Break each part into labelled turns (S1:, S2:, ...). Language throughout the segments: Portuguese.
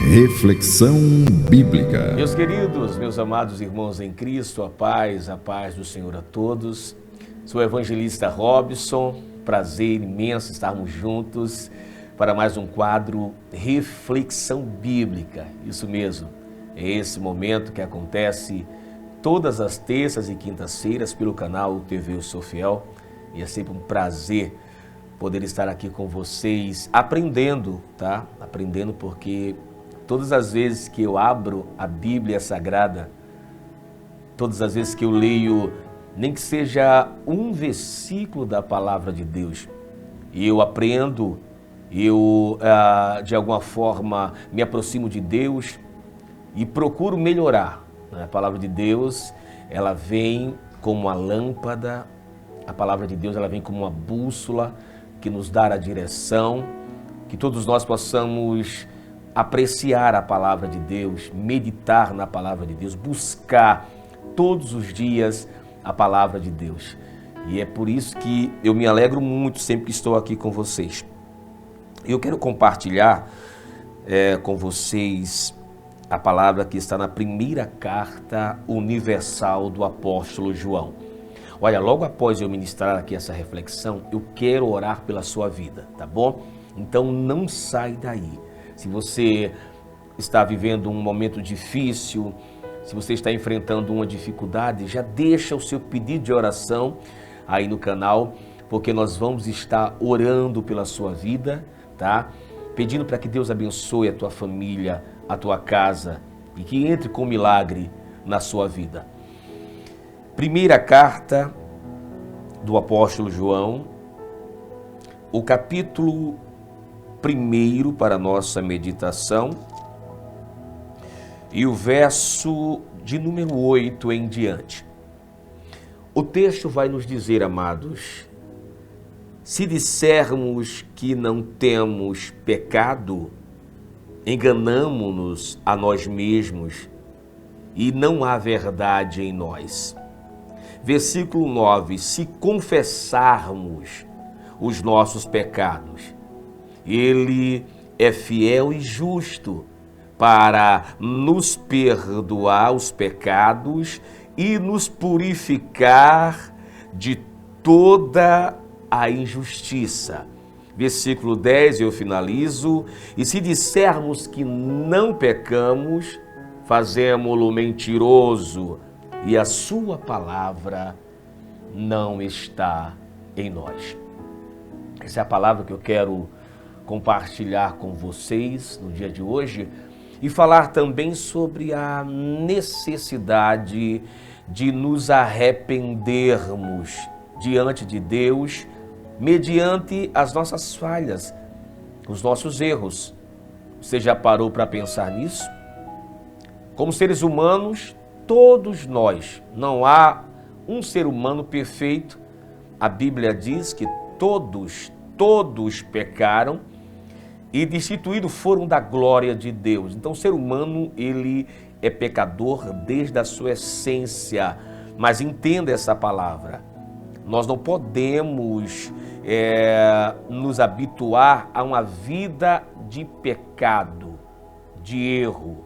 S1: Reflexão bíblica.
S2: Meus queridos, meus amados irmãos em Cristo, a paz do Senhor a todos. Sou o evangelista Robson, prazer imenso estarmos juntos para mais um quadro Reflexão Bíblica. Isso mesmo, é esse momento que acontece todas as terças e quintas-feiras pelo canal TV Eu Sou Fiel. E é sempre um prazer poder estar aqui com vocês aprendendo, tá? Aprendendo porque todas as vezes que eu abro a Bíblia Sagrada, todas as vezes que eu leio, nem que seja um versículo da Palavra de Deus, e eu aprendo, eu de alguma forma me aproximo de Deus e procuro melhorar. A Palavra de Deus, ela vem como uma lâmpada, a Palavra de Deus ela vem como uma bússola que nos dá a direção, que todos nós possamos apreciar a Palavra de Deus, meditar na Palavra de Deus, buscar todos os dias a Palavra de Deus. E é por isso que eu me alegro muito sempre que estou aqui com vocês. Eu quero compartilhar com vocês a palavra que está na primeira carta universal do apóstolo João. Olha, logo após eu ministrar aqui essa reflexão, eu quero orar pela sua vida, tá bom? Então não sai daí. Se você está vivendo um momento difícil, se você está enfrentando uma dificuldade, já deixa o seu pedido de oração aí no canal, porque nós vamos estar orando pela sua vida, tá? Pedindo para que Deus abençoe a tua família, a tua casa e que entre com milagre na sua vida. Primeira carta do apóstolo João, o capítulo 1 para nossa meditação e o verso de número 8 em diante. O texto vai nos dizer, amados, se dissermos que não temos pecado, enganamo-nos a nós mesmos e não há verdade em nós. Versículo 9, se confessarmos os nossos pecados, Ele é fiel e justo para nos perdoar os pecados e nos purificar de toda a injustiça. Versículo 10, eu finalizo. E se dissermos que não pecamos, fazemo-lo mentiroso e a sua palavra não está em nós. Essa é a palavra que eu quero compartilhar com vocês no dia de hoje e falar também sobre a necessidade de nos arrependermos diante de Deus mediante as nossas falhas, os nossos erros. Você já parou para pensar nisso? Como seres humanos, todos nós, não há um ser humano perfeito. A Bíblia diz que todos pecaram e destituídos foram da glória de Deus. Então o ser humano, ele é pecador desde a sua essência. Mas entenda essa palavra, nós não podemos nos habituar a uma vida de pecado, de erro.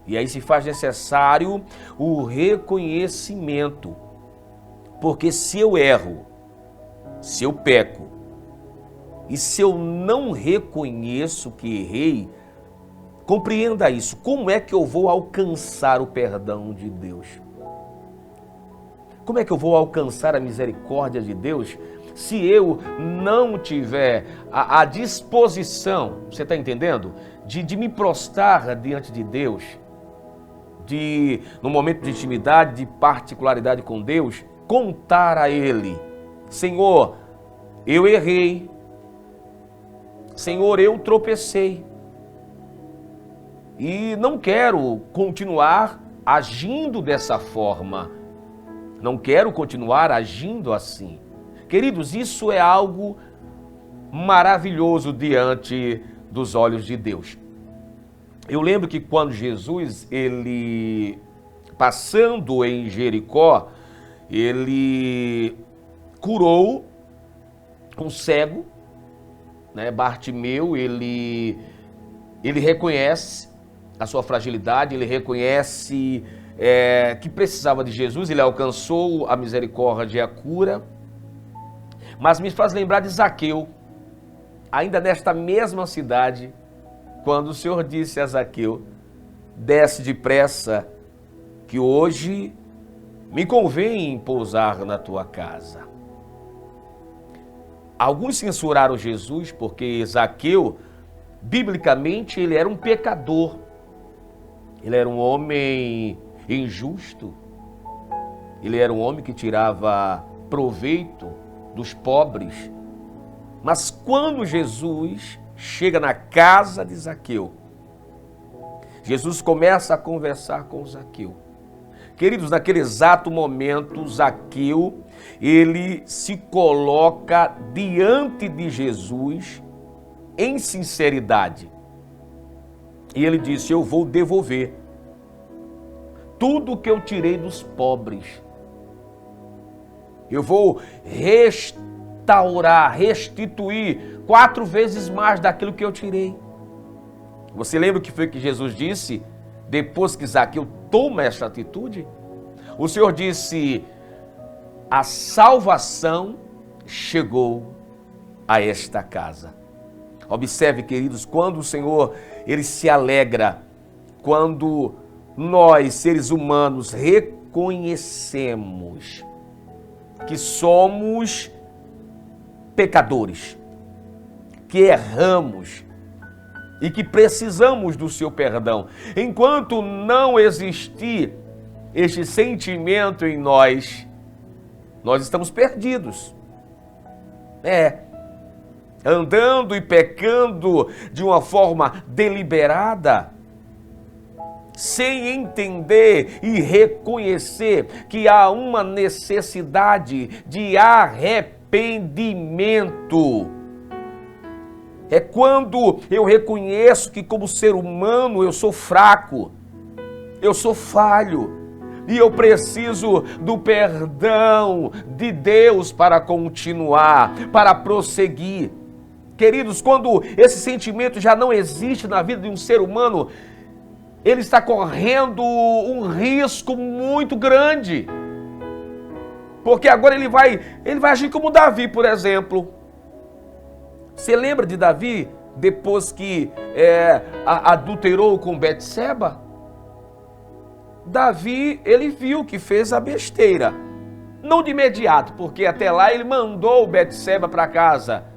S2: E aí se faz necessário o reconhecimento, porque se eu erro, se eu peco, e se eu não reconheço que errei, compreenda isso, como é que eu vou alcançar o perdão de Deus? Como é que eu vou alcançar a misericórdia de Deus se eu não tiver a disposição, você está entendendo? De me prostrar diante de Deus, no momento de intimidade, de particularidade com Deus, contar a Ele: Senhor, eu errei, Senhor, eu tropecei e não quero continuar agindo dessa forma, não quero continuar agindo assim. Queridos, isso é algo maravilhoso diante dos olhos de Deus. Eu lembro que quando Jesus, ele passando em Jericó, ele curou um cego, né? Bartimeu, ele ele reconhece a sua fragilidade, ele reconhece que precisava de Jesus, ele alcançou a misericórdia e a cura, mas me faz lembrar de Zaqueu, ainda nesta mesma cidade, quando o Senhor disse a Zaqueu: desce depressa, que hoje me convém pousar na tua casa. Alguns censuraram Jesus porque Zaqueu, biblicamente, ele era um pecador. Ele era um homem injusto. Ele era um homem que tirava proveito dos pobres. Mas quando Jesus chega na casa de Zaqueu, Jesus começa a conversar com Zaqueu. Queridos, naquele exato momento, Zaqueu, ele se coloca diante de Jesus em sinceridade. E ele disse: eu vou devolver tudo que eu tirei dos pobres. Eu vou restaurar, restituir 4 vezes mais daquilo que eu tirei. Você lembra o que foi que Jesus disse depois que Zaqueu toma essa atitude? O Senhor disse: a salvação chegou a esta casa. Observe, queridos, quando o Senhor, ele se alegra, quando nós, seres humanos, reconhecemos que somos pecadores, que erramos e que precisamos do seu perdão. Enquanto não existir este sentimento em nós, nós estamos perdidos. Andando e pecando de uma forma deliberada, sem entender e reconhecer que há uma necessidade de arrependimento. É quando eu reconheço que, como ser humano, eu sou fraco, eu sou falho, e eu preciso do perdão de Deus para continuar, para prosseguir. Queridos, quando esse sentimento já não existe na vida de um ser humano, ele está correndo um risco muito grande. Porque agora ele vai agir como Davi, por exemplo. Você lembra de Davi, depois que adulterou com Betseba? Davi, ele viu que fez a besteira. Não de imediato, porque até lá ele mandou Betseba para casa.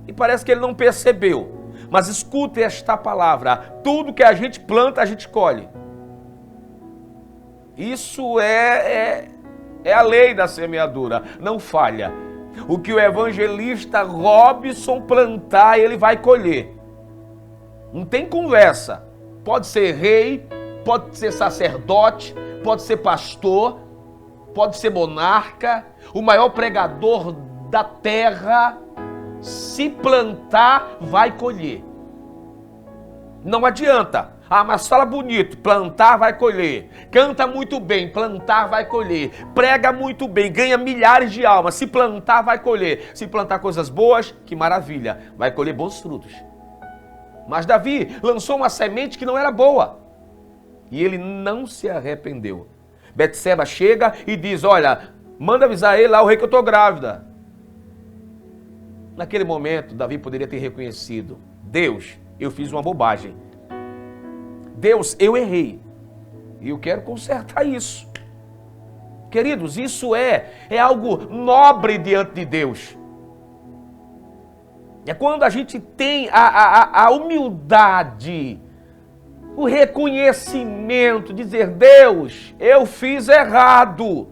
S2: E parece que ele não percebeu. Mas escute esta palavra: tudo que a gente planta, a gente colhe. Isso é a lei da semeadura, não falha. O que o evangelista Robson plantar, ele vai colher. Não tem conversa. Pode ser rei, pode ser sacerdote, pode ser pastor, pode ser monarca, o maior pregador da terra. Se plantar, vai colher. Não adianta. Mas fala bonito, plantar vai colher. Canta muito bem, plantar vai colher. Prega muito bem, ganha milhares de almas. Se plantar, vai colher. Se plantar coisas boas, que maravilha, vai colher bons frutos. Mas Davi lançou uma semente que não era boa. E ele não se arrependeu. Betseba chega e diz: olha, manda avisar ele lá, o rei, que eu estou grávida. Naquele momento, Davi poderia ter reconhecido: Deus, eu fiz uma bobagem. Deus, eu errei. E eu quero consertar isso. Queridos, isso é algo nobre diante de Deus. É quando a gente tem a humildade, o reconhecimento, dizer: Deus, eu fiz errado.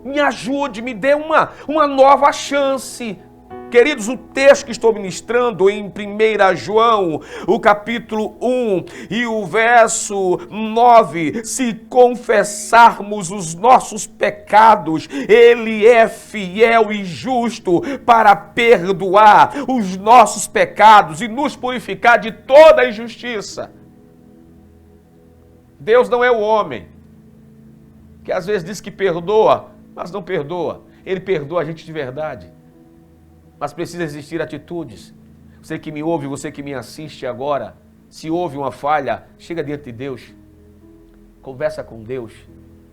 S2: Me ajude, me dê uma nova chance. Queridos, o texto que estou ministrando em 1 João, o capítulo 1 e o verso 9, se confessarmos os nossos pecados, Ele é fiel e justo para perdoar os nossos pecados e nos purificar de toda injustiça. Deus não é o homem, que às vezes diz que perdoa, mas não perdoa. Ele perdoa a gente de verdade. Mas precisa existir atitudes. Você que me ouve, você que me assiste agora, se houve uma falha, chega diante de Deus, conversa com Deus,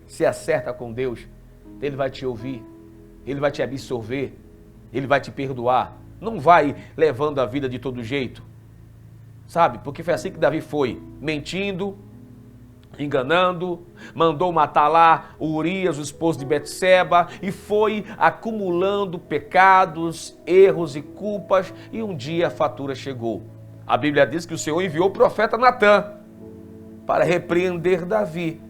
S2: se acerta com Deus, Ele vai te ouvir, Ele vai te absorver, Ele vai te perdoar. Não vai levando a vida de todo jeito, sabe? Porque foi assim que Davi foi, mentindo, enganando, mandou matar lá o Urias, o esposo de Betseba, e foi acumulando pecados, erros e culpas, e um dia a fatura chegou. A Bíblia diz que o Senhor enviou o profeta Natã para repreender Davi,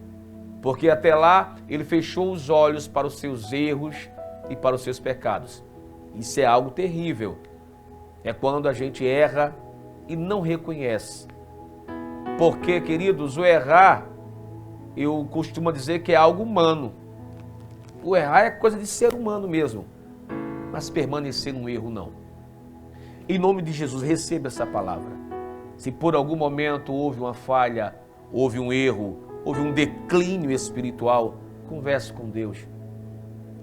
S2: porque até lá ele fechou os olhos para os seus erros e para os seus pecados. Isso é algo terrível. É quando a gente erra e não reconhece. Porque, queridos, o errar, eu costumo dizer que é algo humano. O errar é coisa de ser humano mesmo. Mas permanecer no erro, não. Em nome de Jesus, receba essa palavra. Se por algum momento houve uma falha, houve um erro, houve um declínio espiritual, converse com Deus.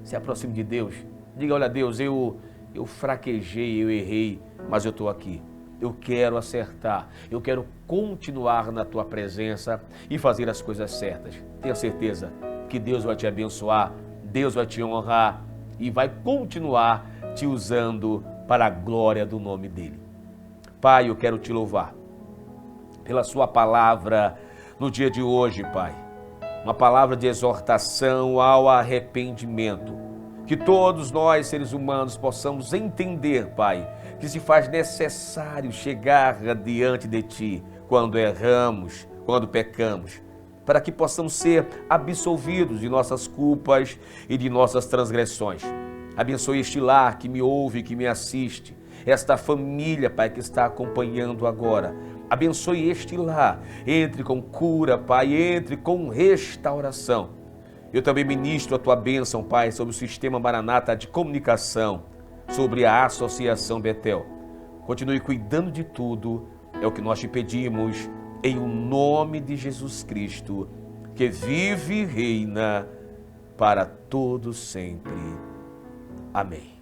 S2: Se aproxime de Deus. Diga, olha Deus, eu fraquejei, eu errei, mas eu estou aqui. Eu quero acertar, eu quero continuar na tua presença e fazer as coisas certas. Tenha certeza que Deus vai te abençoar, Deus vai te honrar e vai continuar te usando para a glória do nome dEle. Pai, eu quero te louvar pela sua palavra no dia de hoje, Pai. Uma palavra de exortação ao arrependimento. Que todos nós, seres humanos, possamos entender, Pai, que se faz necessário chegar diante de Ti quando erramos, quando pecamos, para que possamos ser absolvidos de nossas culpas e de nossas transgressões. Abençoe este lar que me ouve, que me assiste, esta família, Pai, que está acompanhando agora. Abençoe este lar, entre com cura, Pai, entre com restauração. Eu também ministro a Tua bênção, Pai, sobre o Sistema Maranata de Comunicação, sobre a Associação Betel. Continue cuidando de tudo, é o que nós te pedimos, em o nome de Jesus Cristo, que vive e reina para todo sempre. Amém.